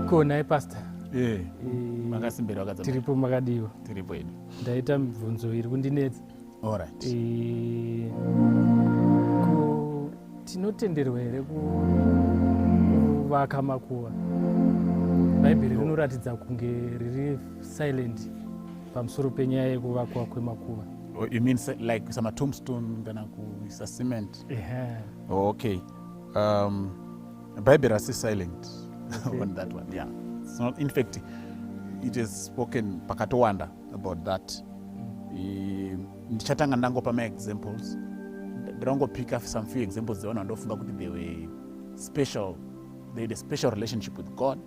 Iko naye pastor. Makasimbira wakadza. Tiripo makadiwa. Tiripo edu. Ndaita mibvunzo iri kundinetsa. All right. Tinotenderwa here kuvaka makuva. Bhaibheri rinoratidza kunge riri silent pamusoro penyaya yekuvakwa kwemakuva. You mean like some tombstone kana kuisa cement? Okay. Bible is silent on that one. Yeah. It's not, in fact, it is spoken pakatowanda about that. Ndichatanga ndangopa my examples. Ndinongo pick up some few examples they ndofunga kuti they were special. They had a special relationship with God.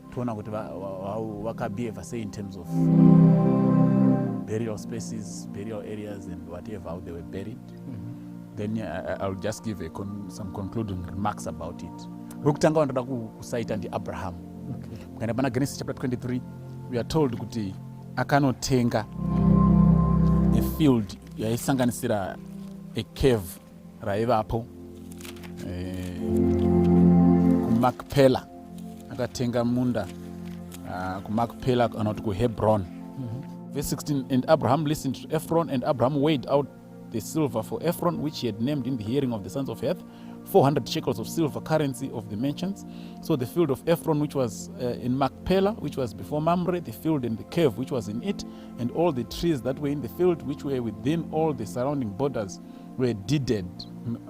Tuona kuti vakabehave say in terms of burial spaces, burial areas, and whatever, how they were buried. Then I'll just give some concluding remarks about it. Wekutanga wandoda kusaita ndi Abraham. Mukana pana Genesis chapter 23, we are told kuti akanotenga a field yaisanganisira a cave raivapo kuMakpela. Akatenga munda kuMakpela kana kuti kuHebron. Verse 16, and Abraham listened to Ephron, and Abraham weighed out the silver for Ephron, which he had named in the hearing of the sons of Heth, 400 shekels of silver, currency of the merchants. So the field of Ephron, which was in Machpelah, which was before Mamre, the field and the cave, which was in it, and all the trees that were in the field, which were within all the surrounding borders, were deeded,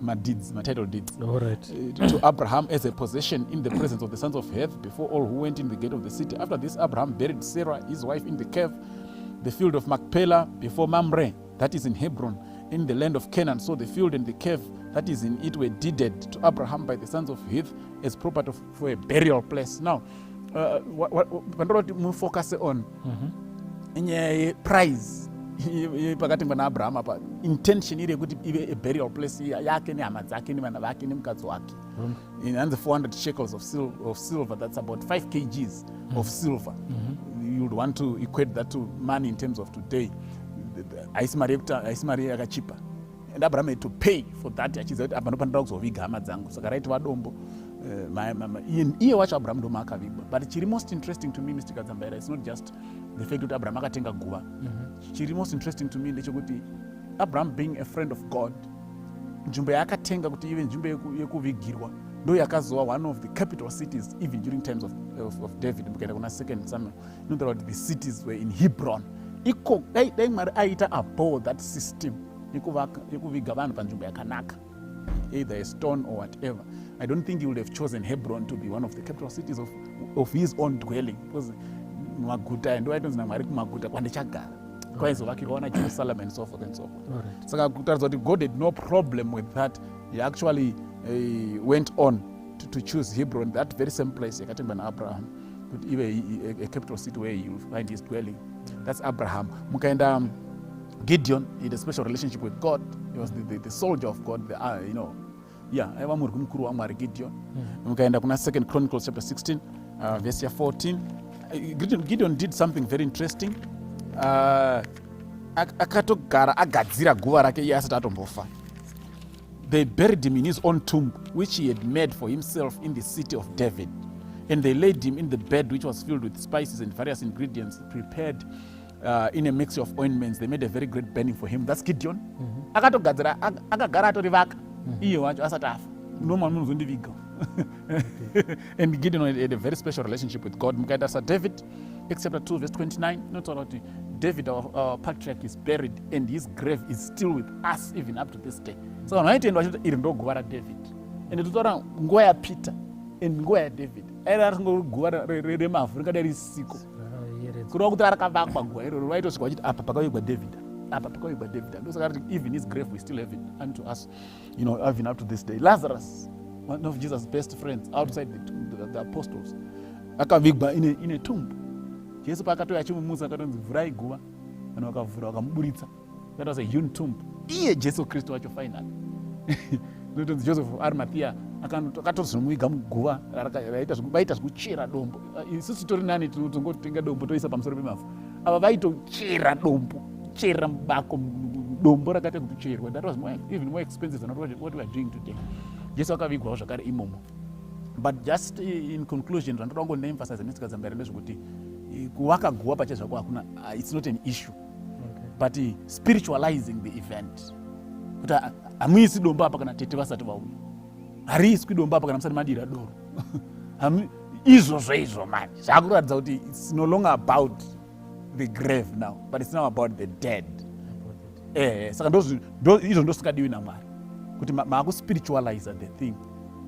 my title deeds, to Abraham as a possession in the presence of the sons of Heth, before all who went in the gate of the city. After this, Abraham buried Sarah, his wife, in the cave, the field of Machpelah, before Mamre, that is in Hebron, in the land of Canaan. So the field and the cave that is in it were deeded to Abraham by the sons of Heth as property for a burial place. Now, what we focus on in a prize pakati pana Abraham apa intention ire kuti ive a burial place yake nehama dzake nevana vake nemukadzi wake. And the 400 shekels of silver, that's about 5 kgs of silver. You would want to equate that to money in terms of today. Aisimari yakachipa. And Abraham had to pay for that. Achizati apanofanira kuzoviga hama dzangu. Saka raiti vadombo. Iye wacho Abraham ndo maakavigwa. But chiri most interesting to me, Mr. Kadzambaira, it's not just the fact that Abraham akatenga guva. Chiri most interesting to me ndechekuti Abraham being a friend of God, nzvimbo yaakatenga kuti ive nzvimbo yekuvigirwa ndo yakazova one of the capital cities even during times of David. Mukaenda kuna 2 Samuel, you know that the cities were in Hebron. Iko dai Mwari aita abhor that system yekuviga vanhu panzvimbo yakanaka, either a stone or whatever. I don't think he would have chosen Hebron to be one of the capital cities of his own dwelling, because maguta ndo aitonzi naMwari kumaguta kwandichagara kwaizovakirwa Jerusalem and so forth and so forth. Saka kutaridza kuti God had no problem with that. He actually went on to choose Hebron, that very same place yakatengwa naAbraham, kuti ive a capital city where he will find his dwelling. That's Abraham. Mukaenda Gideon, he had a special relationship with God. He was the soldier of God, aiva murwi mukuru waMwari Gideon. Mukaenda kuna 2 Chronicles chapter 16 verse 14. Gideon did something very interesting. Akatogara agadzira guva rake iye asati atombofa. They buried him in his own tomb, which he had made for himself in the city of David. And they laid him in the bed, which was filled with spices and various ingredients prepared in a mixture of ointments. They made a very great burning for him. That's Gideon. Akatogadzira akagara atorivaka iye wacho asati afa. Ndomwe munozondiviga. And Gideon had a very special relationship with God. Mukaenda David, Acts chapter 2 verse 29, not only David, our patriarch, is buried and his grave is still with us even up to this day. So wanaitendwa kuti iri ndo guva raDavid. And totora nguva yaPeter and nguva yaDavid. Era guva remavhu ringadai risiko. Kurova kuti rakavakwa guva iroro vaitosvika vachiti apa pakavigwa David. Apa pakavigwa David. Ndosaka kuti even his grave we still have it unto us, even up to this day. Lazarus, one of Jesus' best friends outside the apostles, akavigwa in a tomb. Jesu paakatouya achimumusa akatonzi vhurai guva, vanhu vakavhura vakamuburitsa. That was a hewn tomb. Iye Jesu Kristu wacho finally. Notonzi Joseph Arimathea akatozomuviga muguva vaita zvekuchera dombo. Isusu tori nani tinotongotenga dombo toisa pamusoro pemavhu. Ava vaitochera dombo, chera mubako dombo rakaita kutocherwa. That was even more expensive than what we are doing today. Jesu akavigwawo zvakare imomo. But just in conclusion, ndoda kungoemphasize netsika dzambiri ndezvekuti kuvaka guva pachezvako hakuna, it's not an issue. But spiritualizing the event. Kuti hamuisi domba apa kana tete vasati vauya. Hariiswi domba apa kana musati madira doro. Izvo man. Zvakuratidza kuti it's no longer about the grave now, but it's now about the dead. Saka izvo ndosingadiwi naMwari. Kuti maakuspiritualize the thing.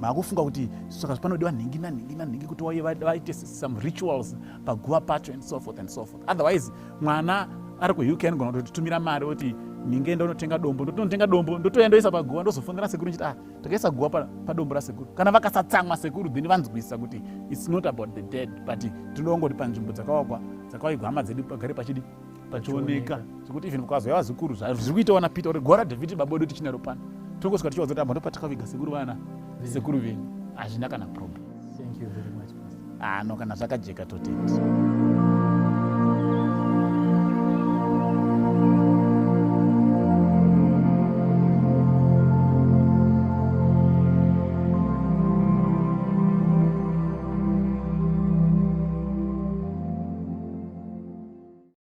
Maakufunga kuti saka panodiwa nhingi nanhingi kuti vaite some rituals paguva pacho and so forth and so forth. Otherwise mwana ari kuUK anogona kutotumira mari kuti ningeenda unotenga dombo, ndotonotenga dombo, ndotoendoisa paguva, ndozofundira sekuru nchiti takaisa guva padombo rasekuru. Kana vakasatsamwa sekuru then vanzwisisa kuti it's not about the dead, but tinongoti panzvimbo dzakawaigwa hama dzedu pagare pachioneka. Zvekuti even kwazouya vazukuru zviri kuitawo naPeter kuti gora David babodo tichinaro pano. Tongosvika tichiwadza kuti ndopatakaviga sekuru vana sekuru venyu. Hazvina kana problem. Thank you very much, Pastor. No, kana zvakajeka totenda.